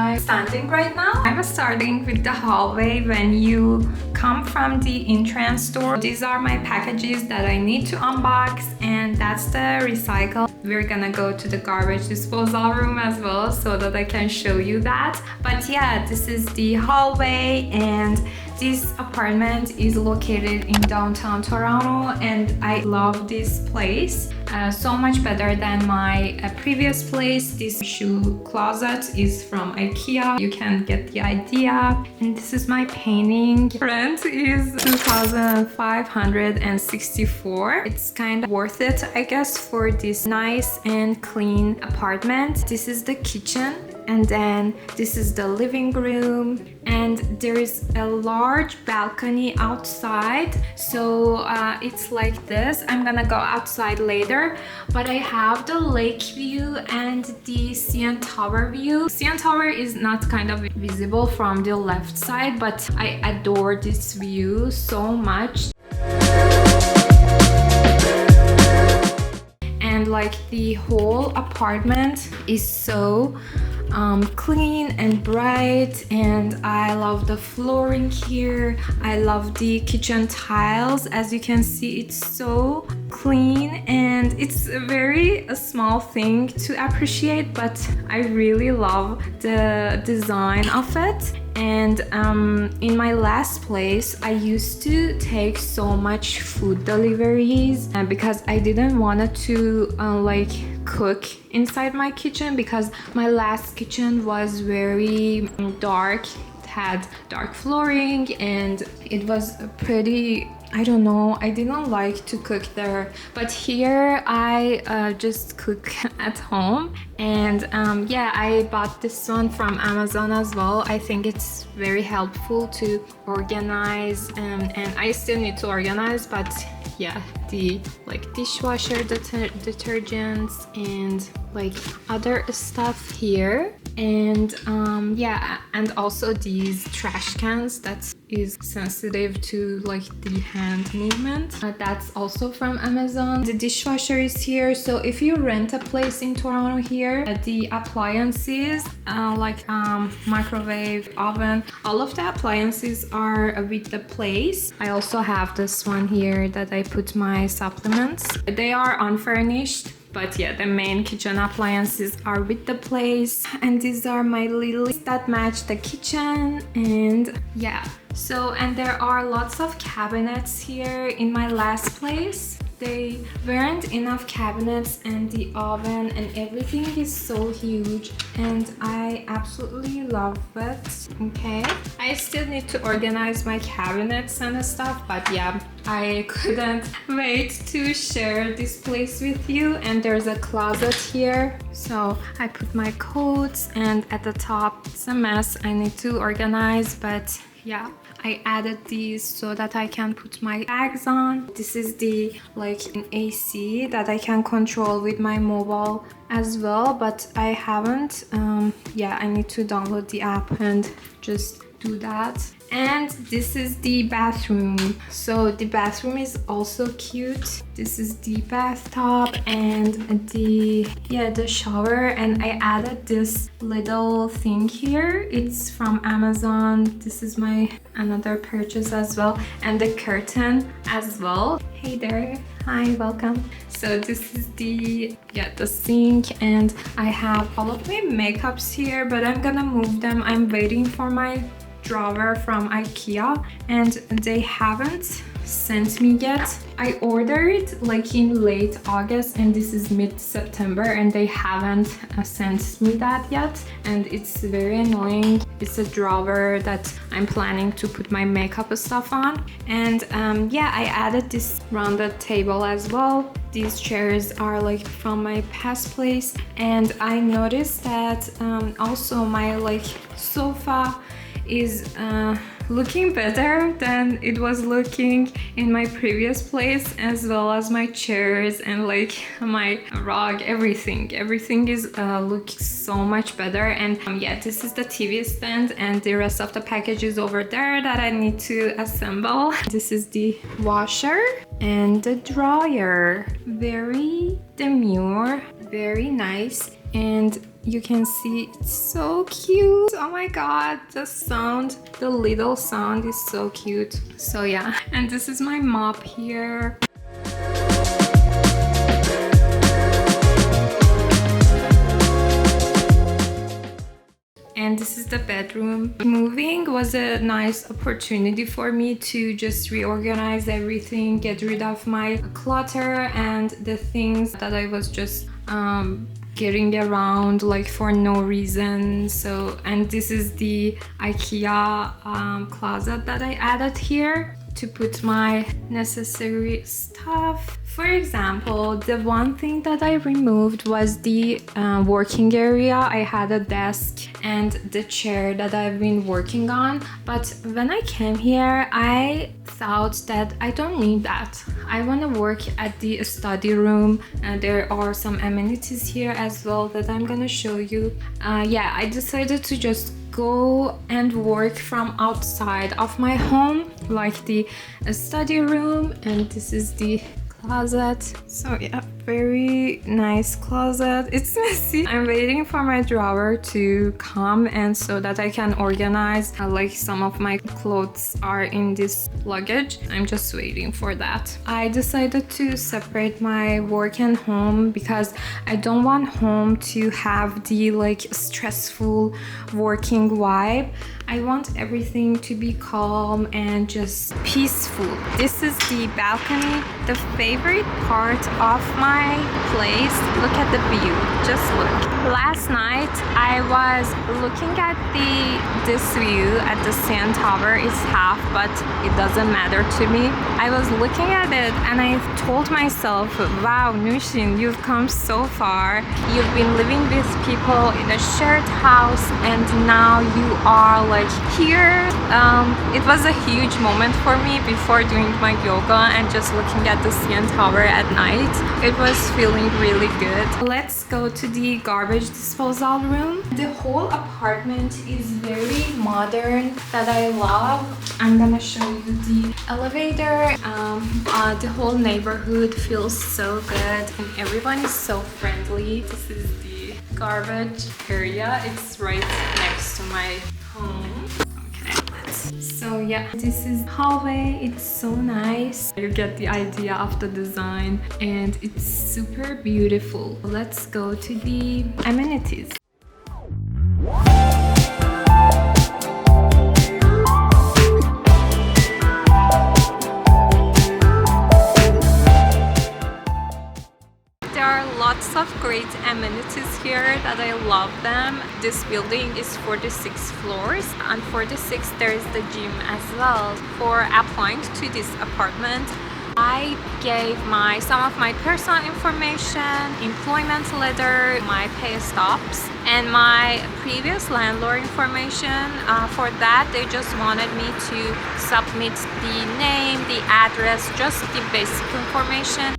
I'm standing right now. I'm starting with the hallway. When you come from the entrance door, these are my packages that I need to unbox, and that's the recycle. We're gonna go to the garbage disposal room as well so that I can show you that. But yeah, this is the hallway, and this apartment is located in downtown Toronto, and I love this place so much better than my previous place. This shoe closet is from IKEA. You can get the idea. And this is my painting. Rent is $2,564. It's kind of worth it, I guess, for this nice and clean apartment. This is the kitchen, and then this is the living room, and there is a large balcony outside, so it's like this. I'm gonna go outside later, but I have the lake view and the CN Tower view. CN Tower is not kind of visible from the left side, but I adore this view so much. And like the whole apartment is so clean and bright, and I love the flooring here. I love the kitchen tiles. As you can see, it's so clean, and it's a very small thing to appreciate, but I really love the design of it. And in my last place, I used to take so much food deliveries because I didn't want to like cook inside my kitchen, because my last kitchen was very dark. It had dark flooring, and it was pretty, I don't know, I didn't like to cook there. But here I just cook at home, and yeah, I bought this one from Amazon as well. I think it's very helpful to organize, and I still need to organize, but yeah, the like dishwasher detergents and like other stuff here. And yeah, and also these trash cans that is sensitive to like the hand movement. That's also from Amazon. The dishwasher is here, so if you rent a place in Toronto here, the appliances like microwave, oven, all of the appliances are with the place. I also have this one here that I put my supplements. They are unfurnished, but yeah, the main kitchen appliances are with the place. And these are my lilies that match the kitchen. And yeah, so, and there are lots of cabinets here. In my last place, they weren't enough cabinets, and the oven and everything is so huge, and I absolutely love it. Okay, I still need to organize my cabinets and stuff, but yeah, I couldn't wait to share this place with you. And there's a closet here, so I put my coats, and at the top it's a mess, I need to organize, but yeah, I added these so that I can put my bags on. This is the like an AC that I can control with my mobile as well, but I haven't. Yeah, I need to download the app and just do that. And this is the bathroom. So the bathroom is also cute. This is the bathtub and the shower, and I added this little thing here. It's from Amazon. This is my another purchase as well, and the curtain as well. Hey there, hi, welcome. So this is the sink, and I have all of my makeups here, but I'm gonna move them. I'm waiting for my drawer from IKEA, and they haven't sent me yet. I ordered like in late August, and this is mid-September, and they haven't sent me that yet, and it's very annoying. It's a drawer that I'm planning to put my makeup stuff on. And yeah, I added this rounded table as well. These chairs are like from my past place, and I noticed that also my like sofa is looking better than it was looking in my previous place, as well as my chairs and like my rug, everything is looks so much better. And yeah, this is the TV stand, and the rest of the package is over there that I need to assemble. This is the washer and the dryer, very demure, very nice. And you can see it's so cute. Oh my god, the sound, the little sound is so cute. So yeah, and this is my mop here. And this is the bedroom. Moving was a nice opportunity for me to just reorganize everything, get rid of my clutter and the things that I was just getting around like for no reason. So, and this is the IKEA closet that I added here to put my necessary stuff. For example, the one thing that I removed was the working area. I had a desk and the chair that I've been working on, but when I came here, I thought that I don't need that. I want to work at the study room, and there are some amenities here as well that I'm gonna show you. Yeah, I decided to just go and work from outside of my home, like the study room, and this is the closet. So yeah, very nice closet. It's messy. I'm waiting for my drawer to come and so that I can organize. Like some of my clothes are in this luggage. I'm just waiting for that. I decided to separate my work and home because I don't want home to have the like stressful working vibe. I want everything to be calm and just peaceful. This is the balcony. The favorite part of my place. Look at the view. Just look. Last night I was looking at this view at the CN Tower. It's half, but it doesn't matter to me. I was looking at it and I told myself, wow, Nushin, you've come so far. You've been living with people in a shared house and now you are like here. It was a huge moment for me before doing my yoga and just looking at the CN Tower at night. It was feeling really good. Let's go to the garbage disposal room. The whole apartment is very modern that I love. I'm gonna show you the elevator. The whole neighborhood feels so good and everyone is so friendly. This is the garbage area. It's right next to my home. So yeah, this is hallway. It's so nice. You get the idea of the design and it's super beautiful. Let's go to the amenities. There are lots of great amenities here that I love them. This building is 46 floors. On 46 there is the gym as well. For applying to this apartment, I gave some of my personal information, employment letter, my pay stubs, and my previous landlord information. For that, they just wanted me to submit the name, the address, just the basic information.